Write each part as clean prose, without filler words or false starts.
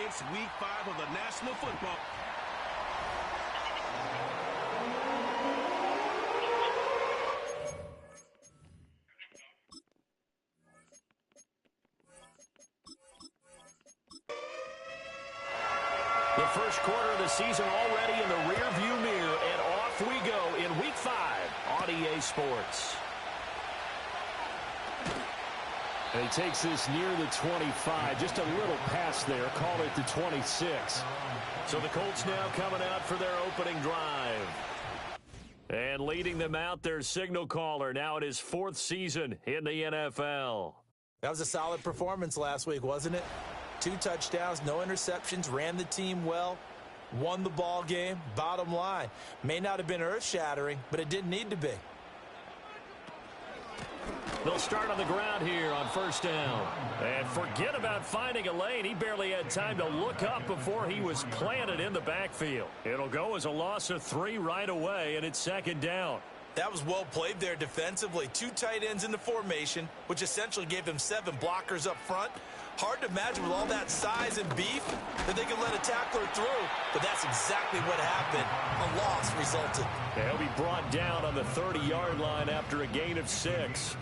It's week 5 of the National Football. The first quarter of the season already in the rearview mirror, and off we go in week 5 on EA Sports. And he takes this near the 25. Just a little pass there. Call it the 26. So the Colts now coming out for their opening drive. And leading them out, their signal caller. Now it is 4th season in the NFL. That was a solid performance last week, wasn't it? 2 touchdowns, no interceptions, ran the team well, won the ball game. Bottom line, may not have been earth-shattering, but it didn't need to be. They'll start on the ground here on first down. And forget about finding a lane. He barely had time to look up before he was planted in the backfield. It'll go as a loss of 3 right away, and it's second down. That was well played there defensively. 2 tight ends in the formation, which essentially gave them 7 blockers up front. Hard to imagine with all that size and beef that they could let a tackler through, but that's exactly what happened. A loss resulted. They'll be brought down on the 30-yard line after a gain of 6.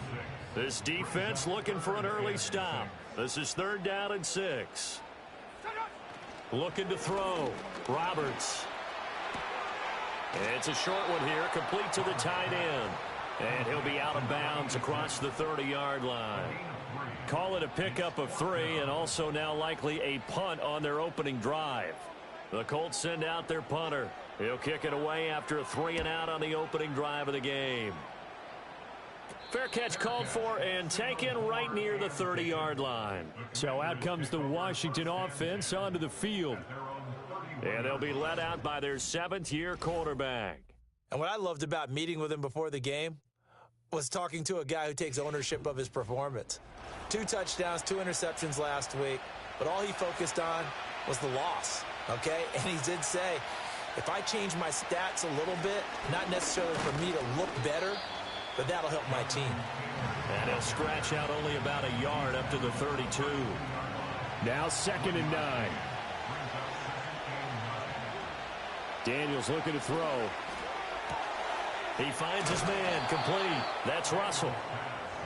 This defense looking for an early stop. This is 3rd down and 6. Looking to throw. Roberts. It's a short one here, complete to the tight end. And he'll be out of bounds across the 30-yard line. Call it a pickup of 3, and also now likely a punt on their opening drive. The Colts send out their punter. He'll kick it away after a 3-and-out on the opening drive of the game. Fair catch called for and taken right near the 30-yard line. So out comes the Washington offense onto the field. And they'll be let out by their 7th-year quarterback. And what I loved about meeting with him before the game was talking to a guy who takes ownership of his performance. 2 touchdowns, 2 interceptions last week, but all he focused on was the loss, okay? And he did say, if I change my stats a little bit, not necessarily for me to look better, but that'll help my team. And he'll scratch out only about a yard up to the 32. Now 2nd and 9. Daniels looking to throw. He finds his man, complete. That's Russell.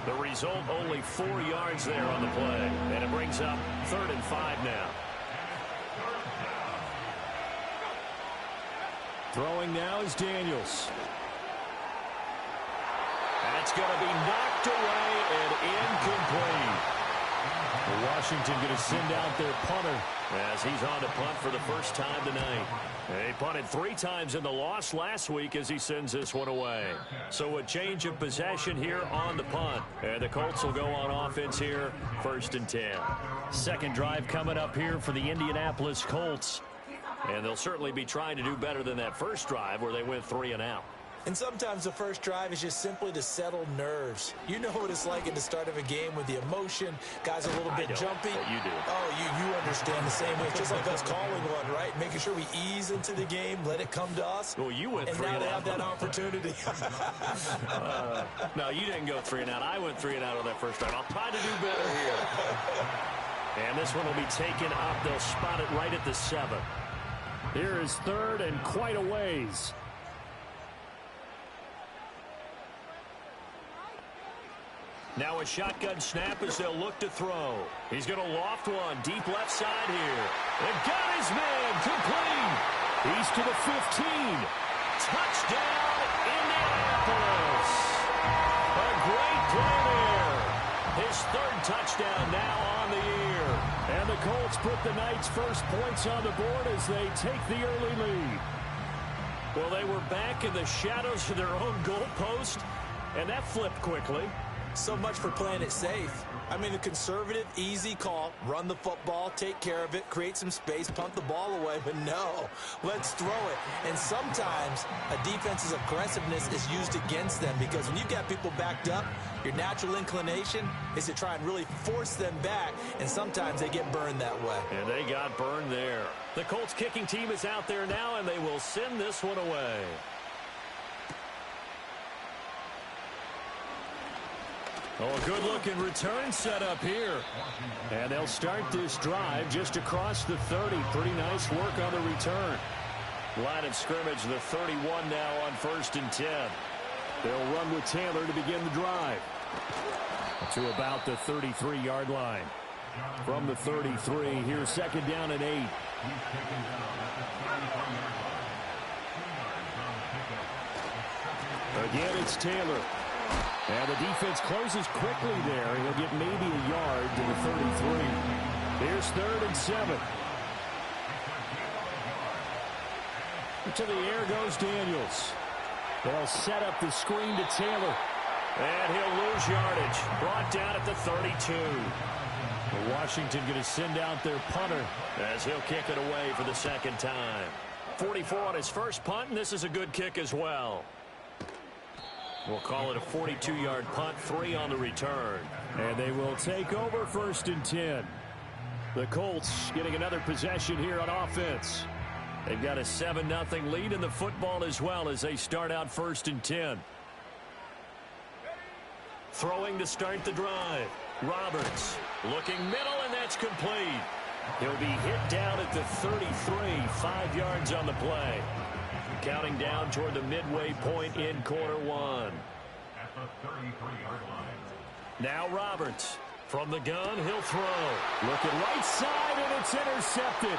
The result, only 4 yards there on the play. And it brings up 3rd and 5 now. Throwing now is Daniels. And it's going to be knocked away and incomplete. Washington going to send out their punter as he's on to punt for the first time tonight. He punted 3 times in the loss last week as he sends this one away. So a change of possession here on the punt. And the Colts will go on offense here, 1st and 10. Second drive coming up here for the Indianapolis Colts. And they'll certainly be trying to do better than that first drive where they went 3-and-out. And sometimes the first drive is just simply to settle nerves. You know what it's like at the start of a game with the emotion. Guys are a little bit jumpy. You do. Oh, you understand the same way. It's just like us calling one, right? Making sure we ease into the game, let it come to us. Well, you went 3-and-out. And now they have that opportunity. No, you didn't go 3-and-out. I went 3-and-out on that first drive. I'll try to do better here. And this one will be taken up. They'll spot it right at the 7. Here is 3rd and quite a ways. Now a shotgun snap as they'll look to throw. He's going to loft one deep left side here. And got his man complete. He's to the 15. Touchdown, Indianapolis. A great play there. His 3rd touchdown now on the year. And the Colts put the night's first points on the board as they take the early lead. Well, they were back in the shadows of their own goalpost, and that flipped quickly. So much for playing it safe. I mean, the conservative, easy call, run the football, take care of it, create some space, punt the ball away, but no, let's throw it. And sometimes a defense's aggressiveness is used against them because when you've got people backed up, your natural inclination is to try and really force them back, and sometimes they get burned that way. And they got burned there. The Colts kicking team is out there now, and they will send this one away. Oh, a good-looking return set up here. And they'll start this drive just across the 30. Pretty nice work on the return. Line of scrimmage, the 31 now on 1st and 10. They'll run with Taylor to begin the drive. To about the 33-yard line. From the 33, here's 2nd down and 8. Again, it's Taylor. And the defense closes quickly there. He'll get maybe a yard to the 33. Here's 3rd and 7. To the air goes Daniels. They'll set up the screen to Taylor. And he'll lose yardage. Brought down at the 32. Washington going to send out their punter as he'll kick it away for the 2nd time. 44 on his first punt, and this is a good kick as well. We'll call it a 42-yard punt, 3 on the return. And they will take over 1st and 10. The Colts getting another possession here on offense. They've got a 7-0 lead in the football as well as they start out 1st and 10. Throwing to start the drive. Roberts looking middle, and that's complete. He'll be hit down at the 33, 5 yards on the play. Counting down toward the midway point in quarter 1. Now Roberts from the gun, he'll throw. Looking right side, and it's intercepted.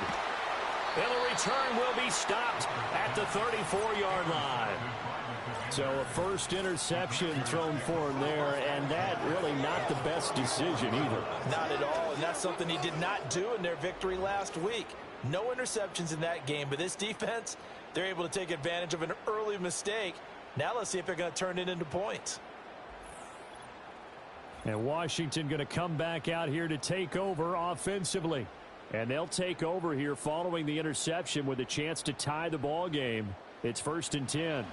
And the return will be stopped at the 34-yard line. So a first interception thrown for him there, and that really not the best decision either. Not at all, and that's something he did not do in their victory last week. No interceptions in that game, but this defense, they're able to take advantage of an early mistake. Now let's see if they're going to turn it into points. And Washington going to come back out here to take over offensively. And they'll take over here following the interception with a chance to tie the ball game. It's 1st and 10.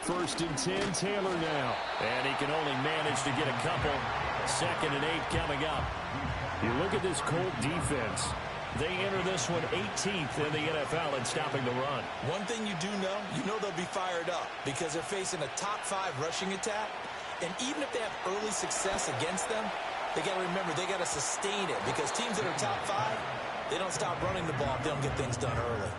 First and 10, Taylor now. And he can only manage to get a couple. 2nd and 8 coming up. You look at this Colt defense. They enter this one 18th in the NFL in stopping the run. One thing you do know, they'll be fired up because they're facing a top 5 rushing attack. And even if they have early success against them, they got to remember they got to sustain it because teams that are top 5, they don't stop running the ball if they don't get things done early.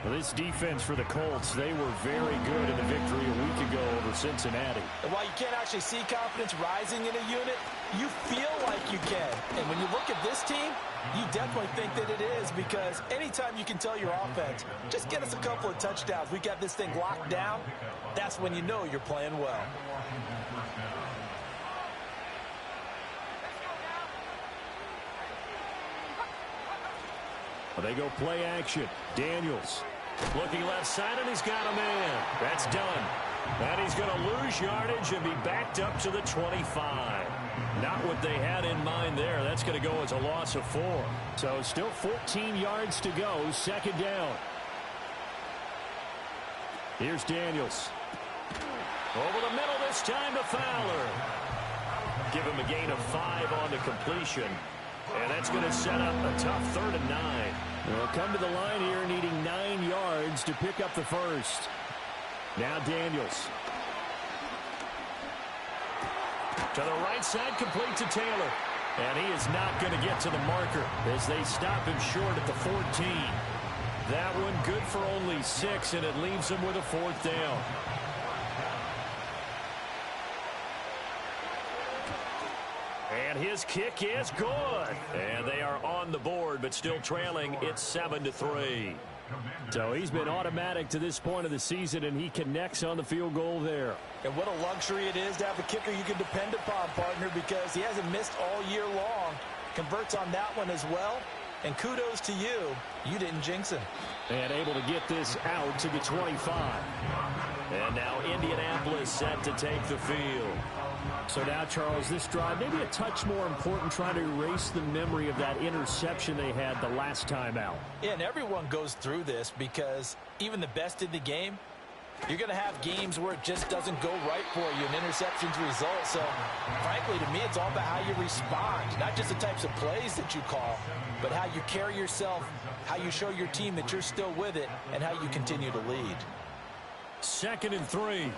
Well, this defense for the Colts, they were very good in the victory a week ago over Cincinnati. And while you can't actually see confidence rising in a unit, you feel like you can. And when you look at this team, you definitely think that it is because anytime you can tell your offense, just get us a couple of touchdowns, we got this thing locked down, that's when you know you're playing well. They go play action. Daniels looking left side, and he's got a man. That's done. And he's going to lose yardage and be backed up to the 25. Not what they had in mind there. That's going to go as a loss of 4. So still 14 yards to go. 2nd down. Here's Daniels. Over the middle this time to Fowler. Give him a gain of 5 on the completion. And that's going to set up a tough 3rd and 9. They'll come to the line here needing 9 yards to pick up the first. Now Daniels. To the right side, complete to Taylor. And he is not going to get to the marker as they stop him short at the 14. That one good for only 6, and it leaves him with a 4th down. And his kick is good. And they are on the board, but still trailing. It's 7-3. So he's been automatic to this point of the season, and he connects on the field goal there. And what a luxury it is to have a kicker you can depend upon, partner, because he hasn't missed all year long. Converts on that one as well. And kudos to you. You didn't jinx him. And able to get this out to the 25. And now Indianapolis set to take the field. So now, Charles, this drive maybe a touch more important, trying to erase the memory of that interception they had the last time out. Yeah, and everyone goes through this because even the best in the game, you're going to have games where it just doesn't go right for you, and interceptions result. So, frankly, to me, it's all about how you respond, not just the types of plays that you call, but how you carry yourself, how you show your team that you're still with it, and how you continue to lead. 2nd and 3.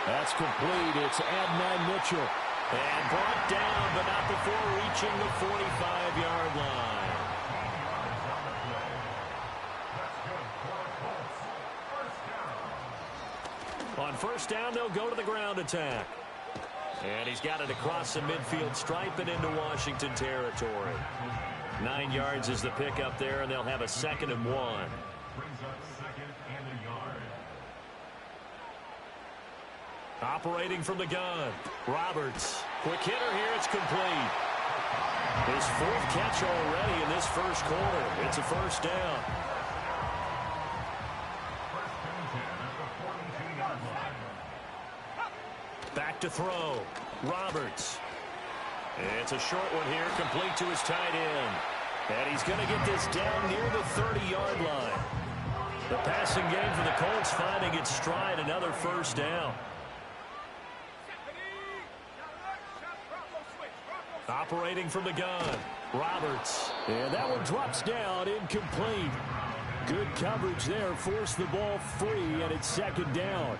That's complete. It's Adonai Mitchell. And brought down, but not before reaching the 45-yard line. On 1st down, they'll go to the ground attack. And he's got it across the midfield stripe and into Washington territory. 9 yards is the pickup there, and they'll have a 2nd and 1. Operating from the gun, Roberts. Quick hitter here, it's complete. His 4th catch already in this 1st quarter. It's a 1st down. Back to throw, Roberts. It's a short one here, complete to his tight end. And he's going to get this down near the 30-yard line. The passing game for the Colts finding its stride, another 1st down. Operating from the gun, Roberts. And that one drops down, incomplete. Good coverage there, forced the ball free, and it's 2nd down.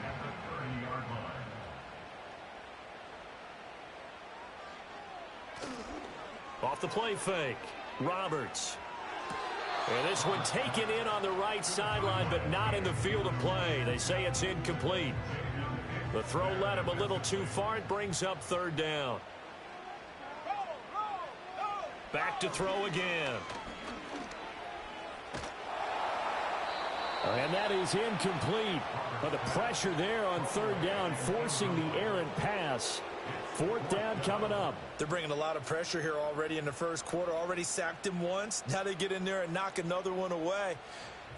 Off the play fake, Roberts. And this one taken in on the right sideline, but not in the field of play. They say it's incomplete. The throw led him a little too far. It brings up 3rd down. Back to throw again. And that is incomplete. But the pressure there on 3rd down, forcing the errant pass. 4th down coming up. They're bringing a lot of pressure here already in the 1st quarter. Already sacked him once. Now they get in there and knock another one away.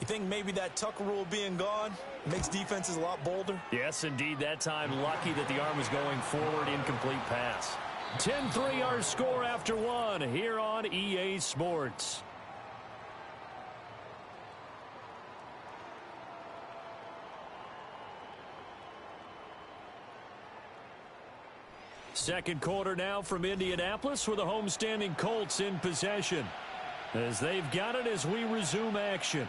You think maybe that Tucker rule being gone makes defenses a lot bolder? Yes, indeed. That time, lucky that the arm was going forward. Incomplete pass. 10-3 our score after 1 here on EA Sports. Second quarter now from Indianapolis with the homestanding Colts in possession. As they've got it as we resume action.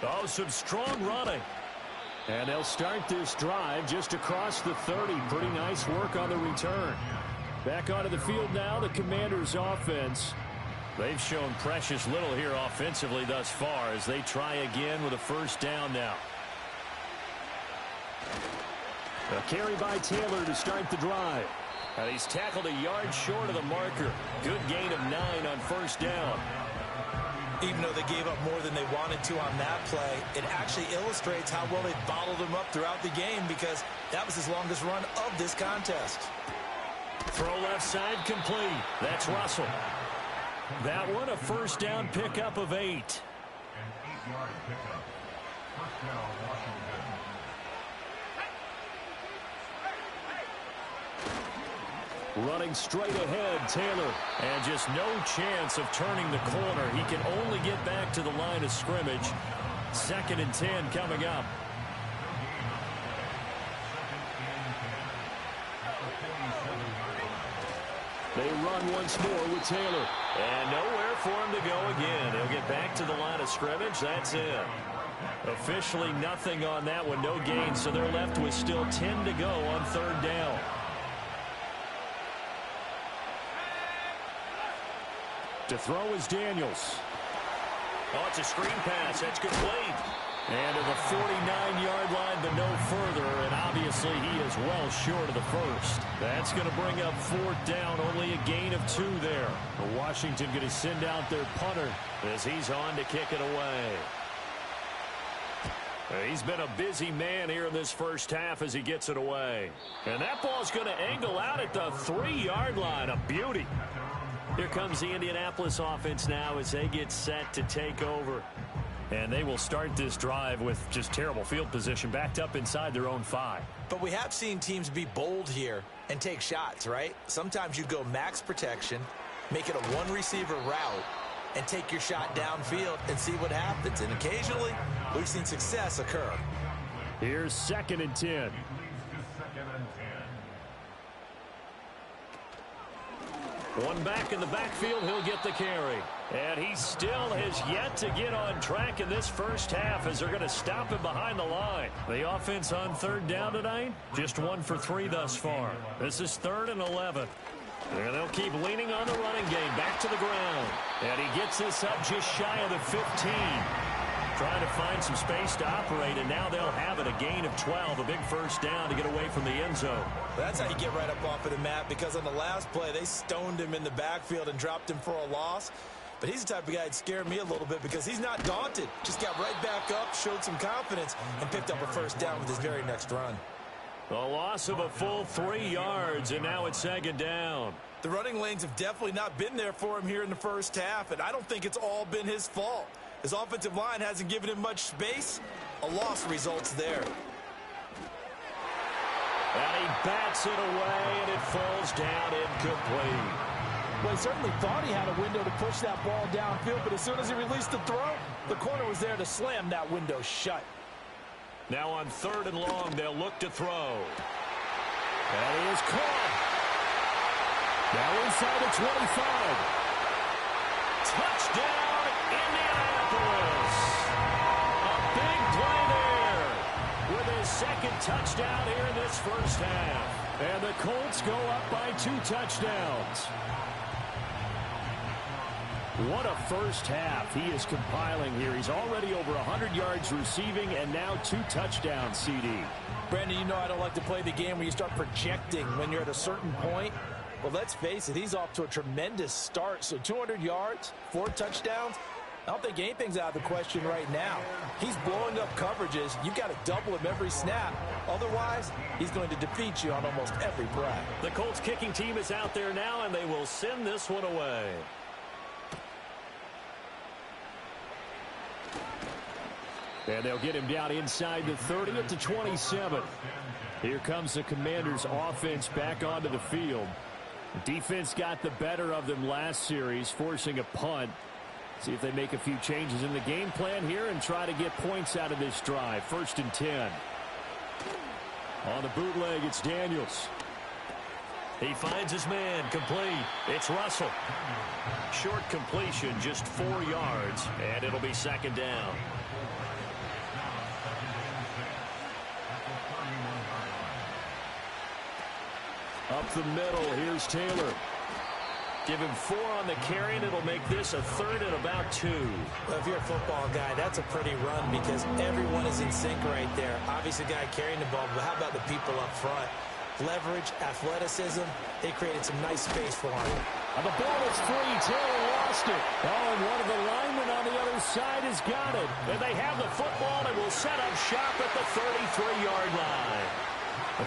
Oh, some strong running. And they'll start this drive just across the 30. Pretty nice work on the return. Back onto the field now, the Commanders' offense. They've shown precious little here offensively thus far as they try again with a 1st down now. A carry by Taylor to start the drive. And he's tackled a yard short of the marker. Good gain of 9 on 1st down. Even though they gave up more than they wanted to on that play, it actually illustrates how well they bottled him up throughout the game because that was his longest run of this contest. Throw left side complete. That's Russell. That one a 1st down pickup of 8. An 8-yard pickup. 1st down, Washington. Running straight ahead, Taylor. And just no chance of turning the corner. He can only get back to the line of scrimmage. 2nd and 10 coming up. They run once more with Taylor. And nowhere for him to go again. He'll get back to the line of scrimmage. That's it. Officially nothing on that one. No gain. So they're left with still 10 to go on 3rd down. To throw is Daniels. Oh, it's a screen pass. That's complete. And to the 49-yard line, but no further. And obviously he is well short of the 1st. That's going to bring up 4th down. Only a gain of 2 there. Washington going to send out their punter as he's on to kick it away. He's been a busy man here in this 1st half as he gets it away. And that ball's going to angle out at the 3-yard line. A beauty. Here comes the Indianapolis offense now as they get set to take over. And they will start this drive with just terrible field position, backed up inside their own 5. But we have seen teams be bold here and take shots, right? Sometimes you go max protection, make it a one-receiver route, and take your shot downfield and see what happens. And occasionally, we've seen success occur. Here's 2nd and 10. One back in the backfield, he'll get the carry. And he still has yet to get on track in this first half as they're going to stop him behind the line. The offense on 3rd down tonight, just 1 for 3 thus far. This is 3rd and 11. And they'll keep leaning on the running game, back to the ground. And he gets this up just shy of the 15. Trying to find some space to operate, and now they'll have it, a gain of 12, a big first down to get away from the end zone. That's how you get right up off of the mat, because on the last play, they stoned him in the backfield and dropped him for a loss. But he's the type of guy that scared me a little bit because he's not daunted. Just got right back up, showed some confidence, and picked up a first down with his very next run. A loss of a full 3 yards, and now it's 2nd down. The running lanes have definitely not been there for him here in the first half, and I don't think it's all been his fault. His offensive line hasn't given him much space. A loss results there. And he bats it away, and it falls down incomplete. Well, he certainly thought he had a window to push that ball downfield, but as soon as he released the throw, the corner was there to slam that window shut. Now on 3rd and long, they'll look to throw. And he is caught. Now inside the 25. Touchdown, Indianapolis. A big play there with his 2nd touchdown here in this first half. And the Colts go up by 2 touchdowns. What a first half he is compiling here. He's already over 100 yards receiving and now 2 touchdowns, CD. Brandon, you know I don't like to play the game where you start projecting when you're at a certain point. Well, let's face it, he's off to a tremendous start. So 200 yards, 4 touchdowns. I don't think anything's out of the question right now. He's blowing up coverages. You've got to double him every snap. Otherwise, he's going to defeat you on almost every play. The Colts kicking team is out there now, and they will send this one away. And they'll get him down inside the 30 at the 27. Here comes the Commanders' offense back onto the field. Defense got the better of them last series, forcing a punt. See if they make a few changes in the game plan here and try to get points out of this drive. 1st and 10. On the bootleg, it's Daniels. He finds his man, complete. It's Russell. Short completion, just 4 yards, and it'll be 2nd down. Up the middle, here's Taylor. Give him 4 on the carry, and it'll make this a 3rd and about 2. Well, if you're a football guy, that's a pretty run because everyone is in sync right there. Obviously, the guy carrying the ball, but how about the people up front? Leverage, athleticism, they created some nice space for him. And the ball is free. Taylor lost it. Oh, and one of the linemen on the other side has got it. And they have the football and will set up shop at the 33-yard line.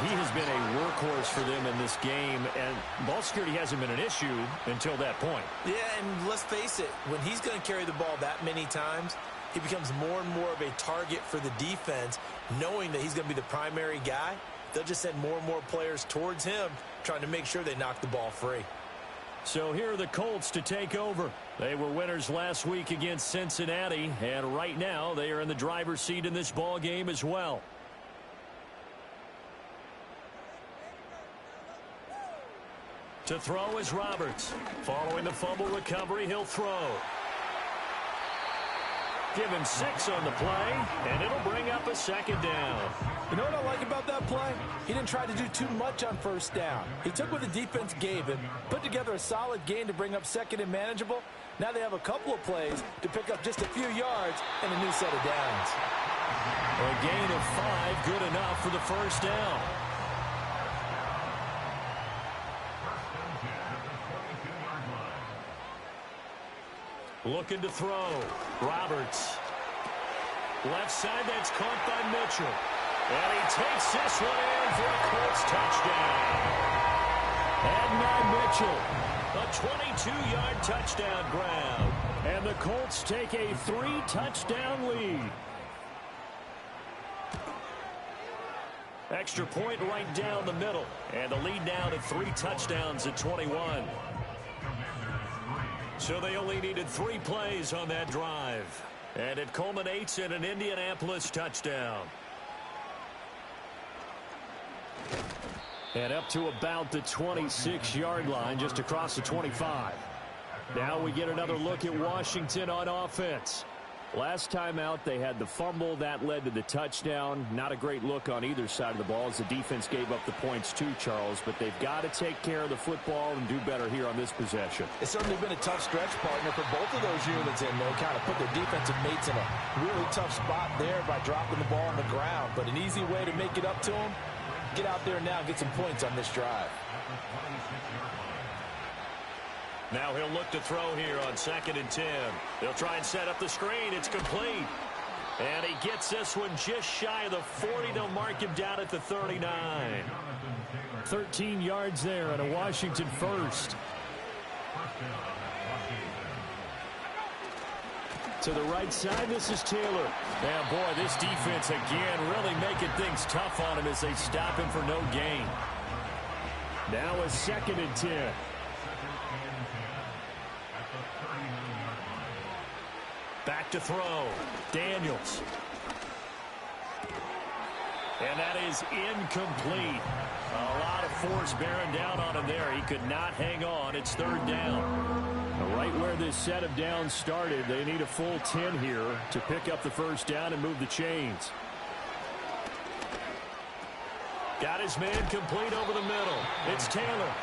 He has been a workhorse for them in this game, and ball security hasn't been an issue until that point. Yeah, and let's face it, when he's going to carry the ball that many times, he becomes more and more of a target for the defense, knowing that he's going to be the primary guy. They'll just send more and more players towards him, trying to make sure they knock the ball free. So here are the Colts to take over. They were winners last week against Cincinnati, and right now they are in the driver's seat in this ball game as well. To throw is Roberts. Following the fumble recovery, he'll throw. Give him 6 on the play, and it'll bring up a 2nd down. You know what I like about that play? He didn't try to do too much on 1st down. He took what the defense gave him, put together a solid gain to bring up 2nd and manageable. Now they have a couple of plays to pick up just a few yards and a new set of downs. A gain of 5, good enough for the 1st down. Looking to throw. Roberts. Left side, that's caught by Mitchell. And he takes this one in for a Colts touchdown. Adonai Mitchell A 22-yard touchdown grab. And the Colts take a 3-touchdown lead. Extra point right down the middle. And the lead now to 3 touchdowns at 21. So they only needed 3 plays on that drive. And it culminates in an Indianapolis touchdown. And up to about the 26-yard line, just across the 25. Now we get another look at Washington on offense. Last time out, they had the fumble. That led to the touchdown. Not a great look on either side of the ball as the defense gave up the points too, Charles. But they've got to take care of the football and do better here on this possession. It's certainly been a tough stretch, partner, for both of those units, and they kind of put their defensive mates in a really tough spot there by dropping the ball on the ground. But an easy way to make it up to them, get out there now and get some points on this drive. Now he'll look to throw here on 2nd and 10. They'll try and set up the screen. It's complete. And he gets this one just shy of the 40. They'll mark him down at the 39. 13 yards there and a Washington first. To the right side, this is Taylor. And boy, this defense again really making things tough on him as they stop him for no gain. Now a 2nd and 10. Back to throw. Daniels. And that is incomplete. A lot of force bearing down on him there. He could not hang on. It's 3rd down. Right where this set of downs started, they need a full 10 here to pick up the first down and move the chains. Got his man complete over the middle. It's Taylor.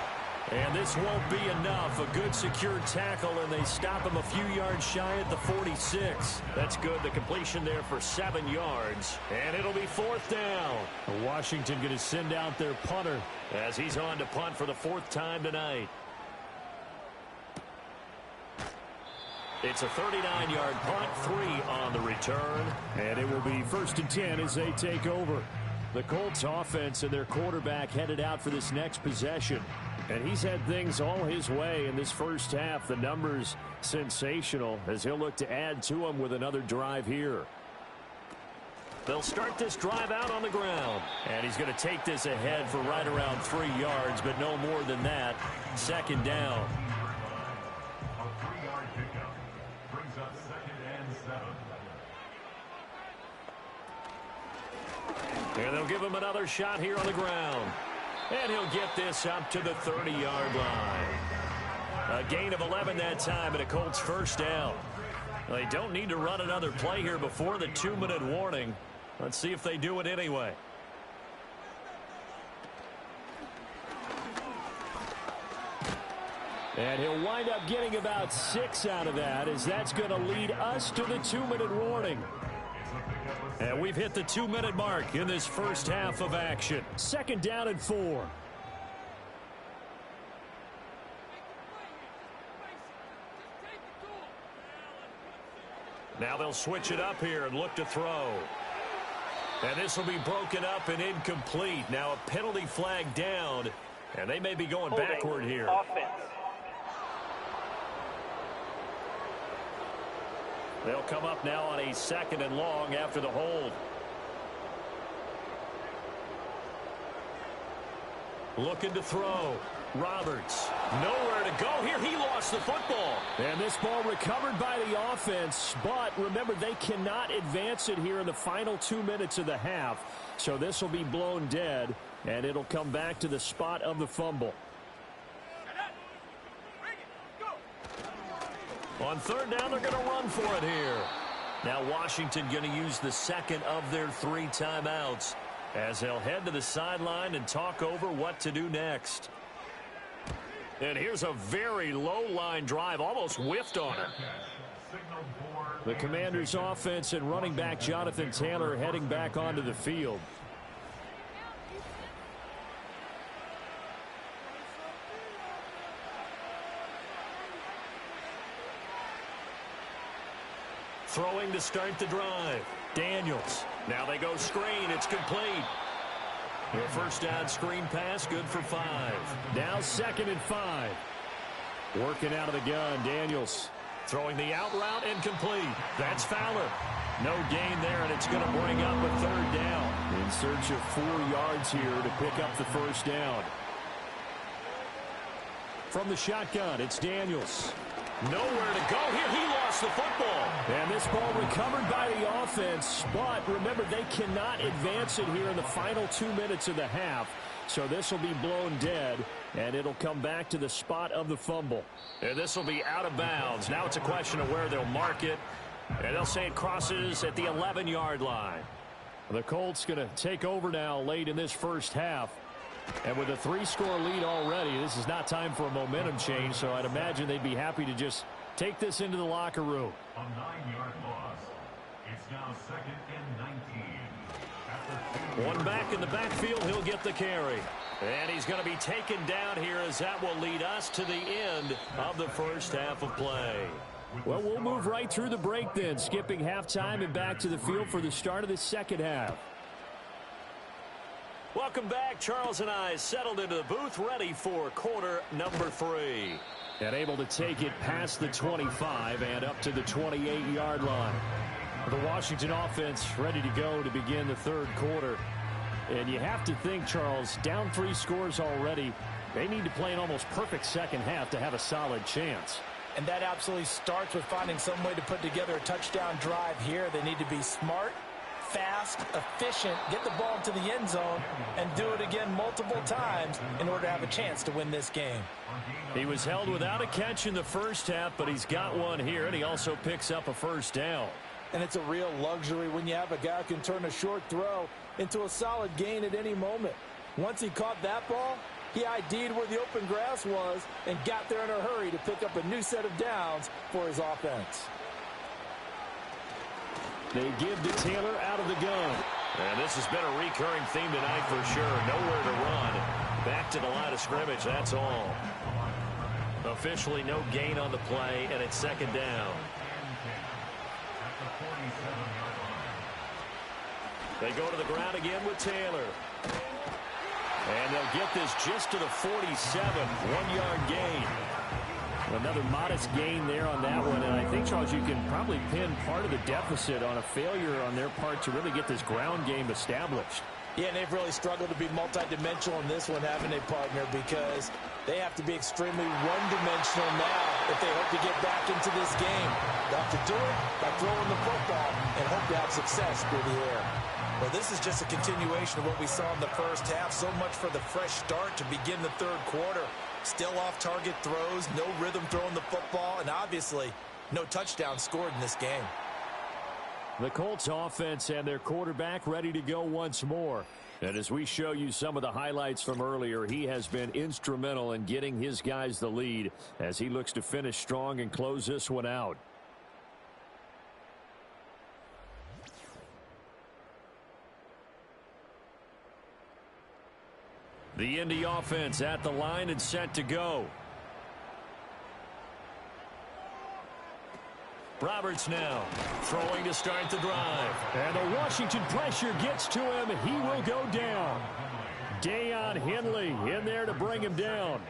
And this won't be enough. A good secure tackle, and they stop him a few yards shy at the 46. That's good. The completion there for 7 yards. And it'll be 4th down. Washington going to send out their punter as he's on to punt for the 4th time tonight. It's a 39-yard punt, 3 on the return. And it will be 1st and 10 as they take over. The Colts offense and their quarterback headed out for this next possession. And he's had things all his way in this first half. The numbers sensational as he'll look to add to them with another drive here. They'll start this drive out on the ground. And he's going to take this ahead for right around 3 yards, but no more than that. 2nd down. A 3-yard pickup brings up 2nd and 7. And they'll give him another shot here on the ground. And he'll get this up to the 30-yard line. A gain of 11 that time and a Colts first down. They don't need to run another play here before the 2-minute warning. Let's see if they do it anyway. And he'll wind up getting about 6 out of that as that's going to lead us to the 2-minute warning. And we've hit the 2-minute mark in this first half of action. 2nd down and 4. Now they'll switch it up here and look to throw. And this will be broken up and incomplete. Now a penalty flag down, and they may be going backward here. Offense. They'll come up now on a 2nd and long after the hold. Looking to throw. Roberts. Nowhere to go here. He lost the football. And this ball recovered by the offense. But remember, they cannot advance it here in the final 2 minutes of the half. So this will be blown dead. And it'll come back to the spot of the fumble. On 3rd down, they're going to run for it here. Now Washington going to use the 2nd of their 3 timeouts as they'll head to the sideline and talk over what to do next. And here's a very low-line drive, almost whiffed on it. The Commanders' offense and running back Jonathan Taylor heading back onto the field. Throwing to start the drive. Daniels. Now they go screen. It's complete. Their first down screen pass, good for 5. Now 2nd and 5. Working out of the gun, Daniels. Throwing the out route incomplete. That's Fowler. No gain there, and it's going to bring up a third down. In search of 4 yards here to pick up the first down. From the shotgun, it's Daniels. Nowhere to go here. He lost the football. And this ball recovered by the offense. But remember, they cannot advance it here in the final 2 minutes of the half. So this will be blown dead, and it'll come back to the spot of the fumble. And this will be out of bounds. Now it's a question of where they'll mark it. And they'll say it crosses at the 11-yard line. The Colts going to take over now late in this first half. And with a 3-score lead already, this is not time for a momentum change, so I'd imagine they'd be happy to just take this into the locker room. A 9-yard loss. It's now 2nd and 19. One back in the backfield, he'll get the carry. And he's going to be taken down here as that will lead us to the end of the first half of play. Well, we'll move right through the break then, skipping halftime and back to the field for the start of the second half. Welcome back. Charles and I settled into the booth, ready for quarter number 3. And able to take it past the 25 and up to the 28-yard line. The Washington offense ready to go to begin the third quarter. And you have to think, Charles, down 3 scores already, they need to play an almost perfect second half to have a solid chance. And that absolutely starts with finding some way to put together a touchdown drive here. They need to be smart, fast, efficient, get the ball into the end zone, and do it again multiple times in order to have a chance to win this game. He was held without a catch in the first half, but he's got one here, and he also picks up a first down. And it's a real luxury when you have a guy who can turn a short throw into a solid gain at any moment. Once he caught that ball, he ID'd where the open grass was and got there in a hurry to pick up a new set of downs for his offense. They give to Taylor out of the gun. And this has been a recurring theme tonight for sure. Nowhere to run. Back to the line of scrimmage, that's all. Officially no gain on the play, and it's second down. They go to the ground again with Taylor. And they'll get this just to the 47, 1-yard gain. Another modest gain there on that one, and I think, Charles, you can probably pin part of the deficit on a failure on their part to really get this ground game established. Yeah, and they've really struggled to be multidimensional in this one, haven't they, partner? Because they have to be extremely one-dimensional now if they hope to get back into this game. They have to do it by throwing the football and hope to have success through the air. Well, this is just a continuation of what we saw in the first half. So much for the fresh start to begin the third quarter. Still off-target throws, no rhythm throwing the football, and obviously no touchdown scored in this game. The Colts offense and their quarterback ready to go once more. And as we show you some of the highlights from earlier, he has been instrumental in getting his guys the lead as he looks to finish strong and close this one out. The Indy offense at the line and set to go. Roberts now throwing to start the drive. And the Washington pressure gets to him. He will go down. Daiyan Henley in there to bring him down.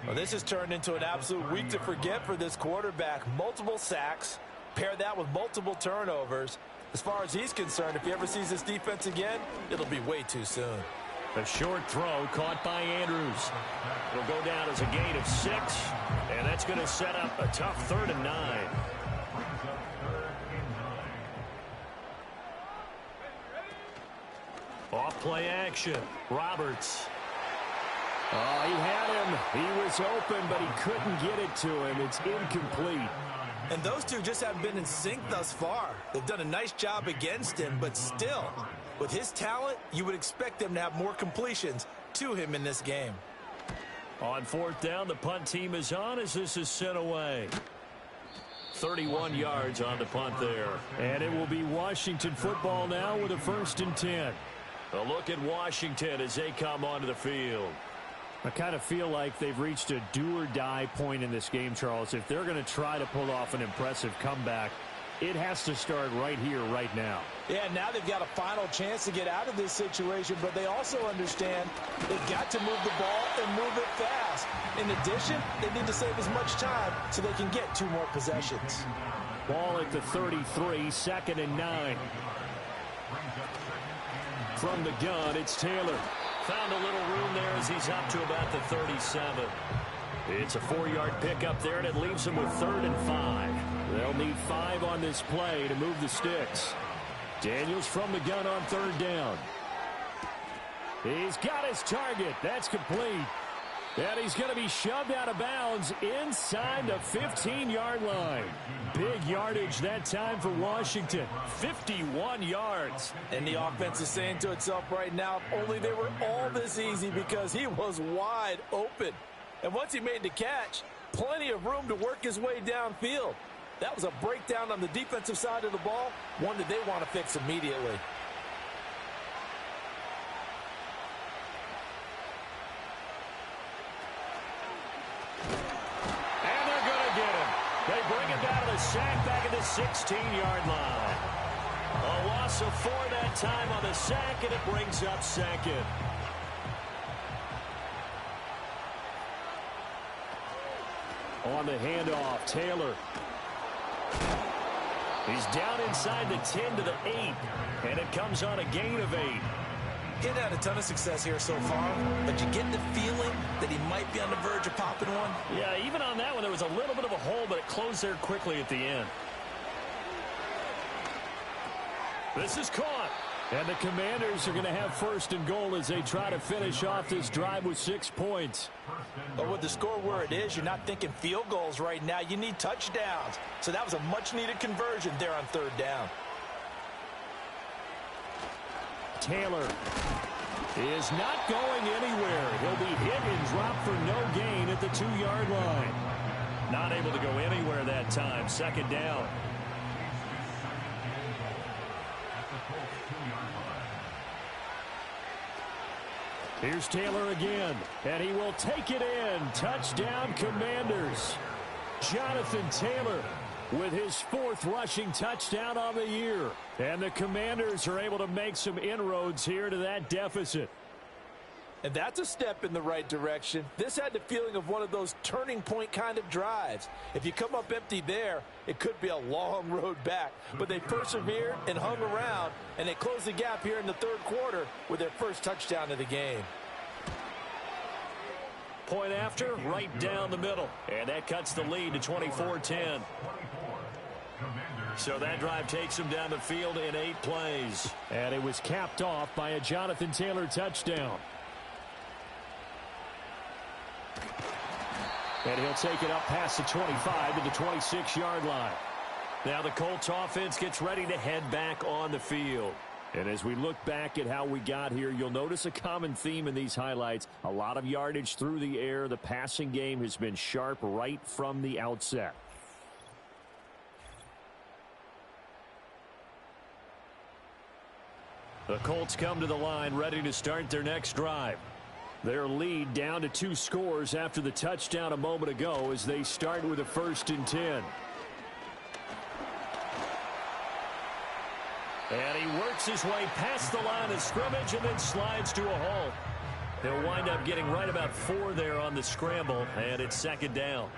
Well, this has turned into an absolute week to forget for this quarterback. Multiple sacks. Pair that with multiple turnovers. As far as he's concerned, if he ever sees this defense again, it'll be way too soon. A short throw caught by Andrews. It'll go down as a gain of 6, and that's going to set up a tough 3rd and 9. Off play action. Roberts. Oh, he had him. He was open, but he couldn't get it to him. It's incomplete. And those two just haven't been in sync thus far. They've done a nice job against him, but still, with his talent, you would expect them to have more completions to him in this game. On 4th down, the punt team is on as this is sent away. 31 yards on the punt there. And it will be Washington football now with a 1st and 10. A look at Washington as they come onto the field. I kind of feel like they've reached a do-or-die point in this game, Charles. If they're going to try to pull off an impressive comeback, it has to start right here, right now. Yeah, now they've got a final chance to get out of this situation, but they also understand they've got to move the ball and move it fast. In addition, they need to save as much time so they can get 2 more possessions. Ball at the 33, 2nd and 9. From the gun, it's Taylor. Found a little room there as he's up to about the 37. It's a 4-yard pickup there, and it leaves him with 3rd and 5. They'll need 5 on this play to move the sticks. Daniels from the gun on 3rd down. He's got his target. That's complete. And he's going to be shoved out of bounds inside the 15-yard line. Big yardage that time for Washington. 51 yards. And the offense is saying to itself right now, if only they were all this easy, because he was wide open. And once he made the catch, plenty of room to work his way downfield. That was a breakdown on the defensive side of the ball, one that they want to fix immediately. And they're going to get him. They bring him down to the sack back at the 16-yard line. A loss of 4 that time on the sack, and it brings up 2nd. On the handoff, Taylor. He's down inside the 10 to the 8, and it comes on a gain of 8. He's had a ton of success here so far, but you get the feeling that he might be on the verge of popping one. Yeah, even on that one, there was a little bit of a hole, but it closed there quickly at the end. This is caught. And the Commanders are going to have 1st and goal as they try to finish off this drive with 6 points. But with the score where it is, you're not thinking field goals right now. You need touchdowns. So that was a much-needed conversion there on 3rd down. Taylor is not going anywhere. He'll be hit and dropped for no gain at the 2-yard line. Not able to go anywhere that time. 2nd down. Here's Taylor again, and he will take it in. Touchdown, Commanders. Jonathan Taylor with his 4th rushing touchdown on the year. And the Commanders are able to make some inroads here to that deficit. And that's a step in the right direction. This had the feeling of one of those turning point kind of drives. If you come up empty there, it could be a long road back. But they persevered and hung around, and they closed the gap here in the 3rd quarter with their first touchdown of the game. Point after, right down the middle. And that cuts the lead to 24-10. So that drive takes them down the field in 8 plays. And it was capped off by a Jonathan Taylor touchdown. And he'll take it up past the 25 to the 26-yard line. Now the Colts offense gets ready to head back on the field. And as we look back at how we got here, you'll notice a common theme in these highlights. A lot of yardage through the air. The passing game has been sharp right from the outset. The Colts come to the line ready to start their next drive. Their lead down to 2 scores after the touchdown a moment ago as they start with a 1st and 10. And he works his way past the line of scrimmage and then slides to a halt. He'll wind up getting right about 4 there on the scramble, and it's 2nd down.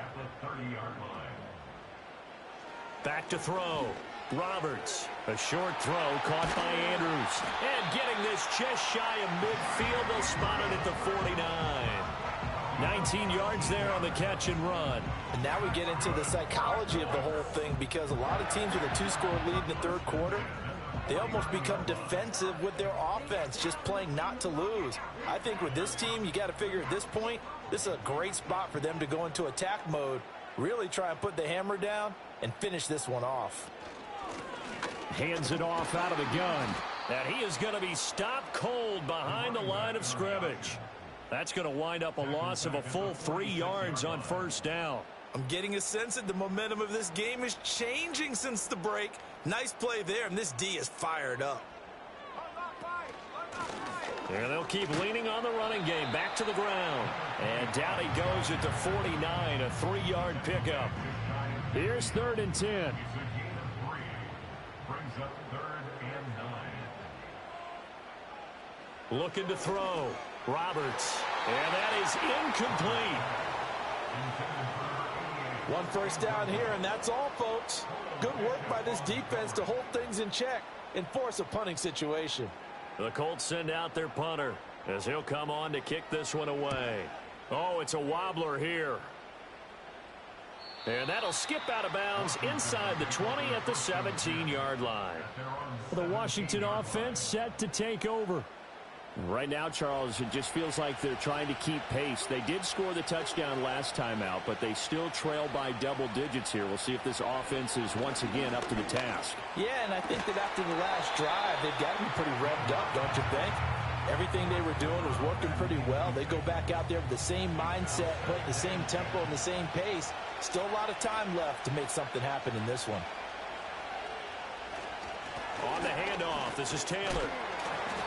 Back to throw. Roberts. A short throw caught by Andrews. And getting this just shy of midfield. They'll spot it at the 49. 19 yards there on the catch and run. And now we get into the psychology of the whole thing, because a lot of teams with a 2-score lead in the 3rd quarter, they almost become defensive with their offense, just playing not to lose. I think with this team, you got to figure at this point, this is a great spot for them to go into attack mode, really try and put the hammer down and finish this one off. Hands it off out of the gun. And he is going to be stopped cold behind the line of scrimmage. That's going to wind up a loss of a full 3 yards on 1st down. I'm getting a sense that the momentum of this game is changing since the break. Nice play there, and this D is fired up. And they'll keep leaning on the running game. Back to the ground. And down he goes at the 49, a 3-yard pickup. Here's 3rd and 10. up 3rd and 9. Looking to throw. Roberts. And that is incomplete. One first down here, and that's all, folks. Good work by this defense to hold things in check and force a punting situation. The Colts send out their punter as he'll come on to kick this one away. Oh, it's a wobbler here. And that'll skip out of bounds inside the 20 at the 17-yard line. The Washington offense set to take over. Right now, Charles, it just feels like they're trying to keep pace. They did score the touchdown last time out, but they still trail by double digits here. We'll see if this offense is once again up to the task. Yeah, and I think that after the last drive, they've got to be pretty revved up, don't you think? Everything they were doing was working pretty well. They go back out there with the same mindset, put the same tempo and the same pace. Still a lot of time left to make something happen in this one. On the handoff, this is Taylor.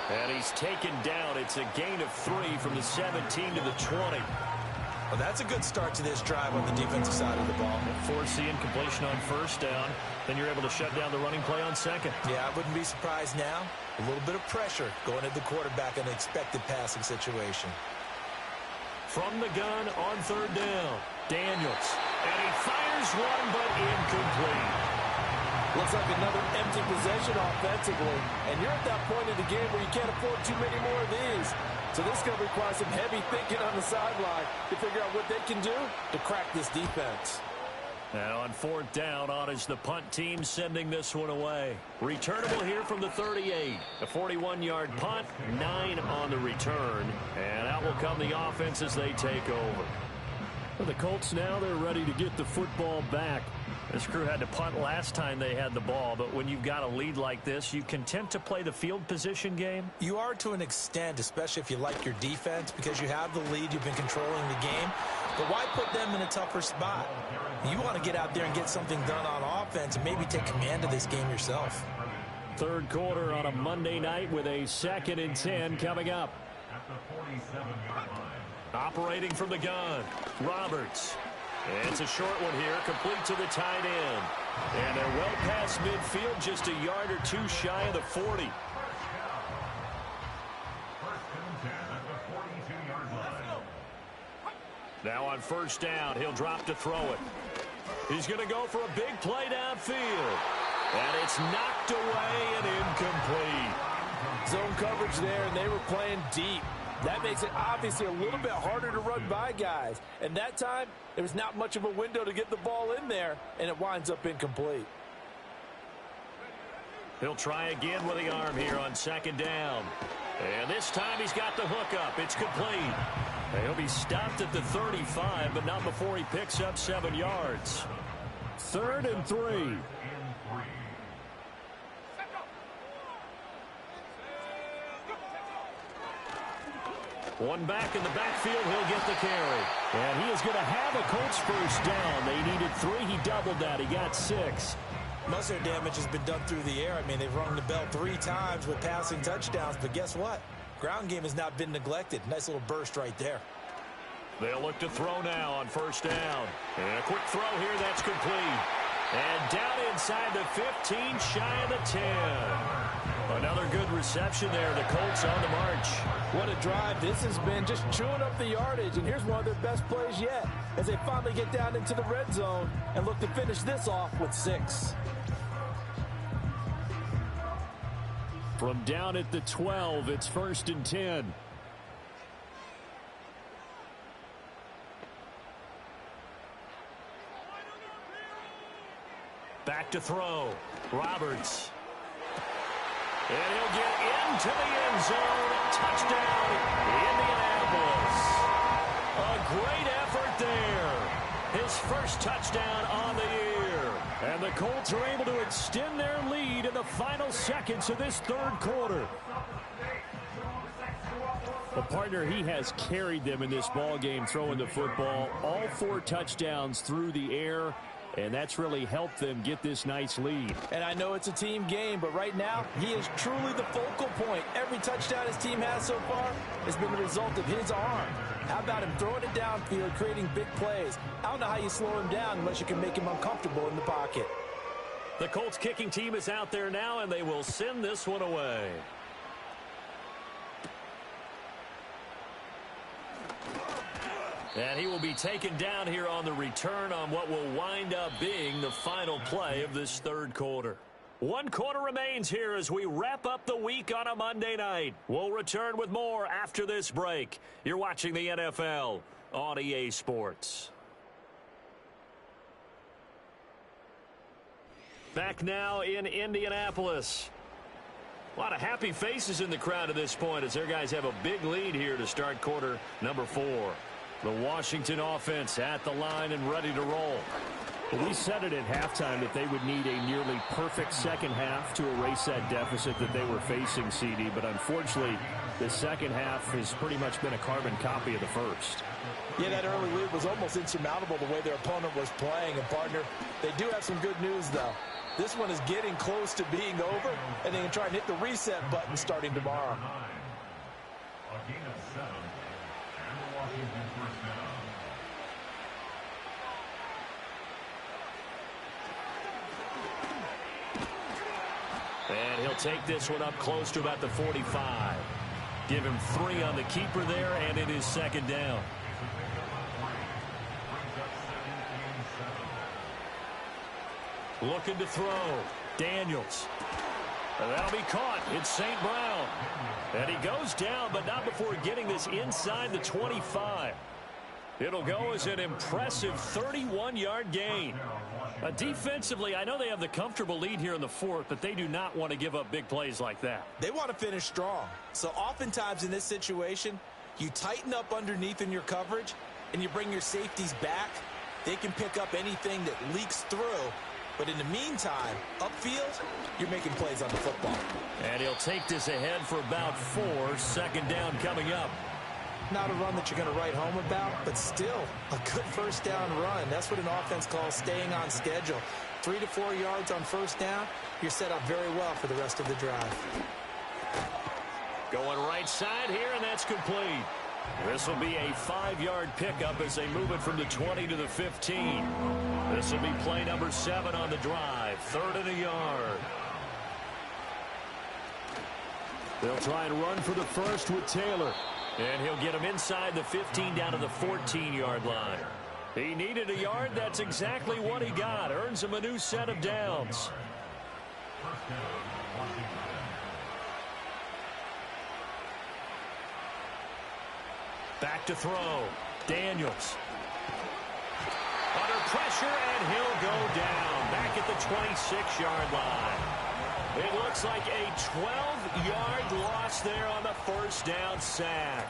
And he's taken down. It's a gain of 3 from the 17 to the 20. Well, that's a good start to this drive on the defensive side of the ball. Force the incompletion on first down. Then you're able to shut down the running play on second. Yeah, I wouldn't be surprised now. A little bit of pressure going at the quarterback in an expected passing situation. From the gun on third down, Daniels. And he fires one, but incomplete. Looks like another empty possession offensively. And you're at that point in the game where you can't afford too many more of these. So this is going to require some heavy thinking on the sideline to figure out what they can do to crack this defense. Now on fourth down, on is the punt team sending this one away. Returnable here from the 38. A 41-yard punt, 9 on the return. And out will come the offense as they take over. For the Colts now, they're ready to get the football back. This crew had to punt last time they had the ball, but when you've got a lead like this, you content to play the field position game? You are to an extent, especially if you like your defense, because you have the lead, you've been controlling the game. But why put them in a tougher spot? You want to get out there and get something done on offense and maybe take command of this game yourself. Third quarter on a Monday night with a 2nd and 10 coming up. At the 47-yard line. Operating from the gun, Roberts. It's a short one here, complete to the tight end. And they're well past midfield, just a yard or two shy of the 40. First and 10 at the 42-yard line. Now on first down, he'll drop to throw it. He's going to go for a big play downfield. And it's knocked away and incomplete. Zone coverage there, and they were playing deep. That makes it obviously a little bit harder to run by guys. And that time, there was not much of a window to get the ball in there, and it winds up incomplete. He'll try again with the arm here on second down. And this time he's got the hook up. It's complete. And he'll be stopped at the 35, but not before he picks up 7 yards. 3rd and 3. One back in the backfield, he'll get the carry. And he is going to have a Colts first down. They needed 3. He doubled that. He got 6. Most of their damage has been done through the air. I mean, they've rung the bell 3 times with passing touchdowns, but guess what? Ground game has not been neglected. Nice little burst right there. They'll look to throw now on first down. And a quick throw here, that's complete. And down inside the 15, shy of the 10. Another good reception there. The Colts on the march. What a drive this has been, just chewing up the yardage. And here's one of their best plays yet as they finally get down into the red zone and look to finish this off with 6. From down at the 12, it's 1st and 10. Back to throw. Roberts. And he'll get into the end zone. Touchdown, Indianapolis. A great effort there. His first touchdown on the year. And the Colts are able to extend their lead in the final seconds of this third quarter. The partner, he has carried them in this ball game throwing the football. All 4 touchdowns through the air. And that's really helped them get this nice lead. And I know it's a team game, but right now, he is truly the focal point. Every touchdown his team has so far has been the result of his arm. How about him throwing it downfield, creating big plays? I don't know how you slow him down unless you can make him uncomfortable in the pocket. The Colts kicking team is out there now, and they will send this one away. And he will be taken down here on the return on what will wind up being the final play of this third quarter. 1 quarter remains here as we wrap up the week on a Monday night. We'll return with more after this break. You're watching the NFL on EA Sports. Back now in Indianapolis. A lot of happy faces in the crowd at this point as their guys have a big lead here to start quarter number 4. The Washington offense at the line and ready to roll. Well, we said it at halftime that they would need a nearly perfect second half to erase that deficit that they were facing, CD. But unfortunately, the second half has pretty much been a carbon copy of the first. Yeah, that early lead was almost insurmountable the way their opponent was playing. And, partner, they do have some good news, though. This one is getting close to being over, and they can try and hit the reset button starting tomorrow. A gain of 7, and the Washington first down. And he'll take this one up close to about the 45. Give him 3 on the keeper there, and it is second down. Looking to throw. Daniels. And that'll be caught. It's St. Brown. And he goes down, but not before getting this inside the 25. It'll go as an impressive 31-yard gain. Defensively, I know they have the comfortable lead here in the fourth, but they do not want to give up big plays like that. They want to finish strong. So oftentimes in this situation, you tighten up underneath in your coverage, and you bring your safeties back. They can pick up anything that leaks through. But in the meantime, upfield, you're making plays on the football. And he'll take this ahead for about 4. Second down coming up. Not a run that you're going to write home about, but still a good first down run. That's what an offense calls staying on schedule. 3 to 4 yards on first down, you're set up very well for the rest of the drive. Going right side here, and that's complete. This will be a 5-yard pickup as they move it from the 20 to the 15. This will be play number 7 on the drive. 3rd and a yard. They'll try and run for the first with Taylor. And he'll get him inside the 15 down to the 14-yard line. He needed a yard. That's exactly what he got. Earns him a new set of downs. Back to throw. Daniels. Under pressure, and he'll go down. Back at the 26-yard line. It looks like a 12-yard loss there on the first down sack.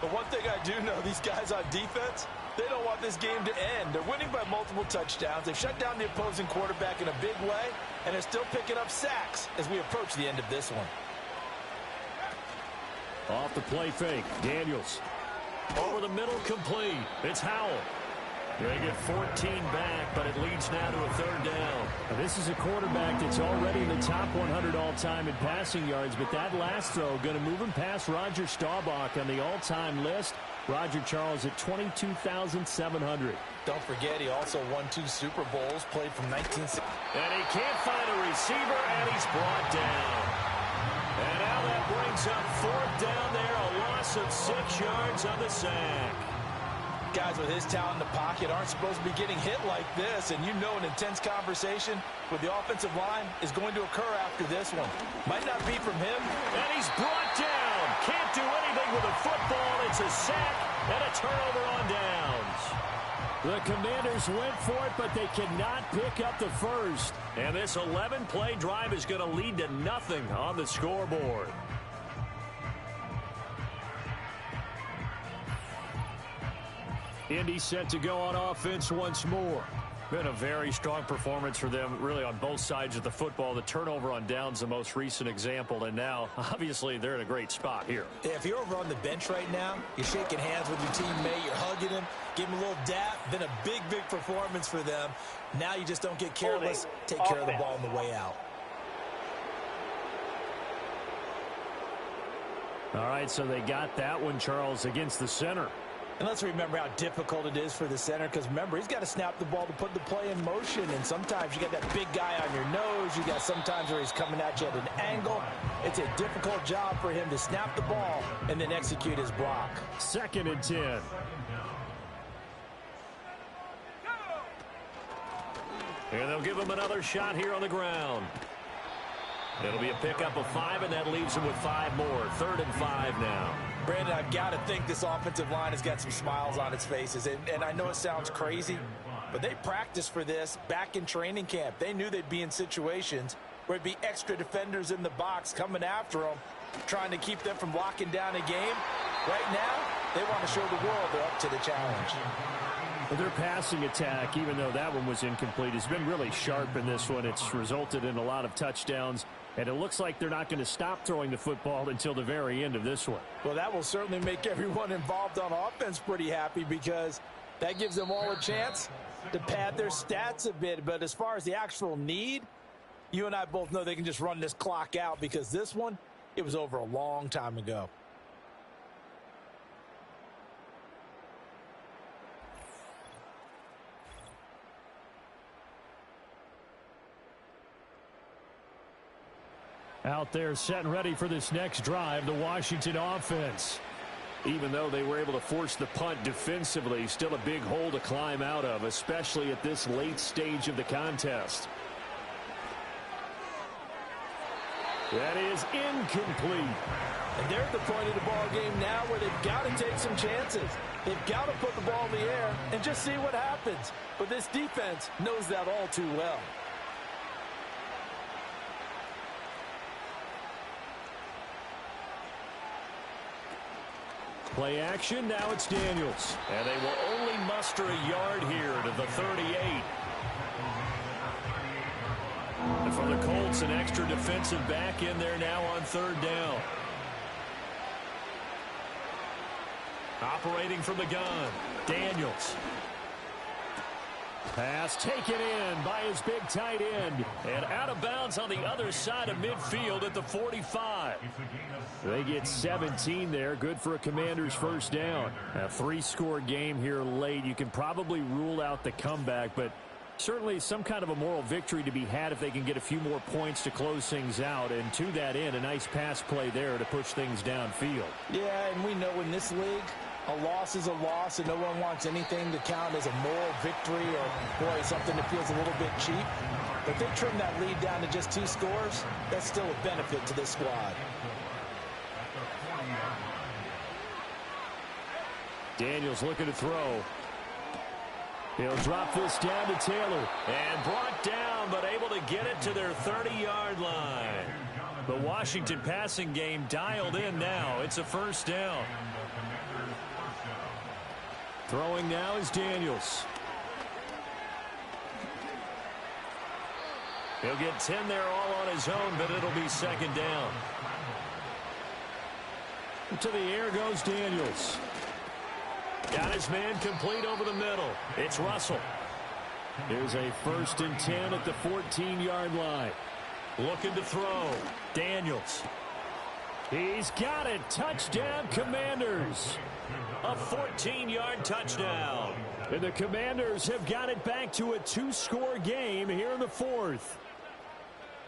But one thing I do know, these guys on defense, they don't want this game to end. They're winning by multiple touchdowns. They've shut down the opposing quarterback in a big way, and they're still picking up sacks as we approach the end of this one. Off the play fake, Daniels. Over the middle, complete. It's Howell. They get 14 back, but it leads now to a 3rd down. Now, this is a quarterback that's already in the top 100 all-time in passing yards, but that last throw going to move him past Roger Staubach on the all-time list. Roger Charles at 22,700. Don't forget, he also won 2 Super Bowls, played from 1960. And he can't find a receiver, and he's brought down. And now that brings up 4th down there, a loss of 6 yards on the sack. Guys with his talent in the pocket aren't supposed to be getting hit like this, and you know an intense conversation with the offensive line is going to occur after this one. Might not be from him. And he's brought down. Can't do anything with a football. It's a sack and a turnover on downs. The Commanders went for it, but they cannot pick up the first. And this 11-play drive is going to lead to nothing on the scoreboard. Indy set to go on offense once more. Been a very strong performance for them, really, on both sides of the football. The turnover on downs, the most recent example, and now, obviously, they're in a great spot here. Yeah, if you're over on the bench right now, you're shaking hands with your teammate, you're hugging him, give him a little dap. Been a big, big performance for them. Now you just don't get careless. Take care of the ball on the way out. All right, so they got that one, Charles, against the center. And let's remember how difficult it is for the center, because remember, he's got to snap the ball to put the play in motion, and sometimes you got that big guy on your nose. You got sometimes where he's coming at you at an angle. It's a difficult job for him to snap the ball and then execute his block. 2nd and 10. And they'll give him another shot here on the ground. It'll be a pickup of 5, and that leaves him with 5 more. 3rd and 5 now. Brandon, I've got to think this offensive line has got some smiles on its faces. And I know it sounds crazy, but they practiced for this back in training camp. They knew they'd be in situations where it'd be extra defenders in the box coming after them, trying to keep them from locking down a game. Right now, they want to show the world they're up to the challenge. Well, their passing attack, even though that one was incomplete, has been really sharp in this one. It's resulted in a lot of touchdowns, and it looks like they're not going to stop throwing the football until the very end of this one. Well, that will certainly make everyone involved on offense pretty happy, because that gives them all a chance to pad their stats a bit. But as far as the actual need, you and I both know they can just run this clock out, because this one, it was over a long time ago. Out there set and ready for this next drive, the Washington offense. Even though they were able to force the punt defensively, still a big hole to climb out of, especially at this late stage of the contest. That is incomplete. And they're at the point of the ball game now where they've got to take some chances. They've got to put the ball in the air and just see what happens. But this defense knows that all too well. Play action, now it's Daniels. And they will only muster a yard here to the 38. And for the Colts, an extra defensive back in there now on 3rd down. Operating from the gun, Daniels. Pass taken in by his big tight end. And out of bounds on the other side of midfield at the 45. They get 17 there. Good for a Commander's first down. A 3-score game here late. You can probably rule out the comeback, but certainly some kind of a moral victory to be had if they can get a few more points to close things out. And to that end, a nice pass play there to push things downfield. Yeah, and we know in this league, a loss is a loss, and no one wants anything to count as a moral victory or, boy, something that feels a little bit cheap. But if they trim that lead down to just 2 scores, that's still a benefit to this squad. Daniels looking to throw. He'll drop this down to Taylor. And brought down, but able to get it to their 30-yard line. The Washington passing game dialed in now. It's a first down. Throwing now is Daniels. He'll get 10 there all on his own, but it'll be 2nd down. To the air goes Daniels. Got his man complete over the middle. It's Russell. Here's a 1st and 10 at the 14-yard line. Looking to throw. Daniels. He's got it. Touchdown, Commanders. A 14-yard touchdown. And the Commanders have got it back to a 2-score game here in the 4th.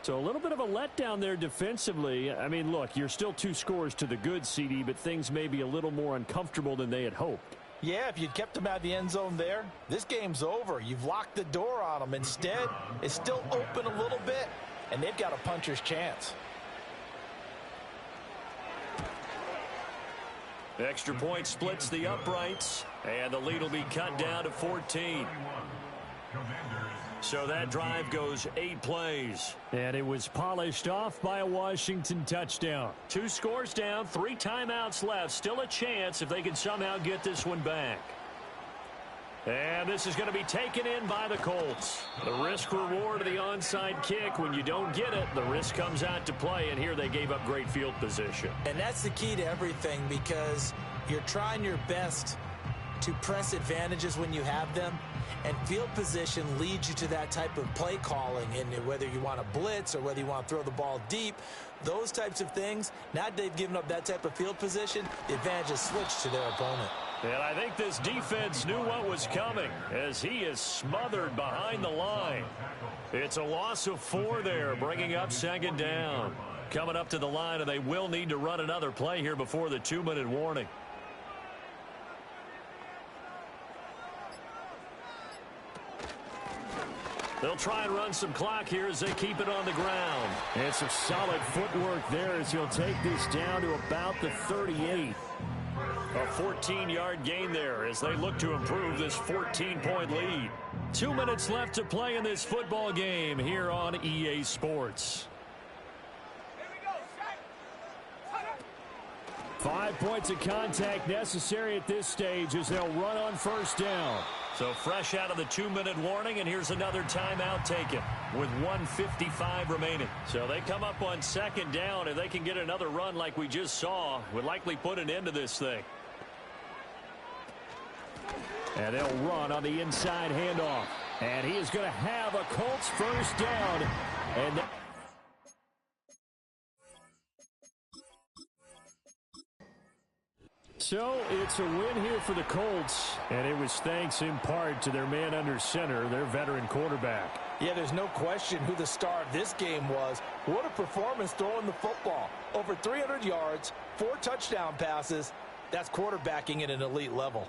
So a little bit of a letdown there defensively. I mean, look, you're still 2 scores to the good, CD, but things may be a little more uncomfortable than they had hoped. Yeah, if you'd kept them out of the end zone there, this game's over. You've locked the door on them. Instead, it's still open a little bit, and they've got a puncher's chance. Extra point splits the uprights, and the lead will be cut down to 14. So that drive goes 8 plays. And it was polished off by a Washington touchdown. 2 scores down, 3 timeouts left. Still a chance if they can somehow get this one back. And this is going to be taken in by the Colts. The risk-reward of the onside kick. When you don't get it, the risk comes out to play, and here they gave up great field position. And that's the key to everything, because you're trying your best to press advantages when you have them, and field position leads you to that type of play calling. And whether you want to blitz or whether you want to throw the ball deep, those types of things, now that they've given up that type of field position, the advantage is switched to their opponent. And I think this defense knew what was coming as he is smothered behind the line. It's a loss of 4 there, bringing up second down. Coming up to the line, and they will need to run another play here before the 2-minute warning. They'll try and run some clock here as they keep it on the ground. And some solid footwork there as he'll take this down to about the 38. A 14-yard gain there as they look to improve this 14-point lead. 2 minutes left to play in this football game here on EA Sports. 5 points of contact necessary at this stage as they'll run on first down. So fresh out of the 2-minute warning, and here's another timeout taken with 1:55 remaining. So they come up on second down. If they can get another run like we just saw, would likely put an end to this thing. And they'll run on the inside handoff. And he is going to have a Colts first down. And so it's a win here for the Colts. And it was thanks in part to their man under center, their veteran quarterback. Yeah, there's no question who the star of this game was. What a performance throwing the football. Over 300 yards, 4 touchdown passes. That's quarterbacking at an elite level.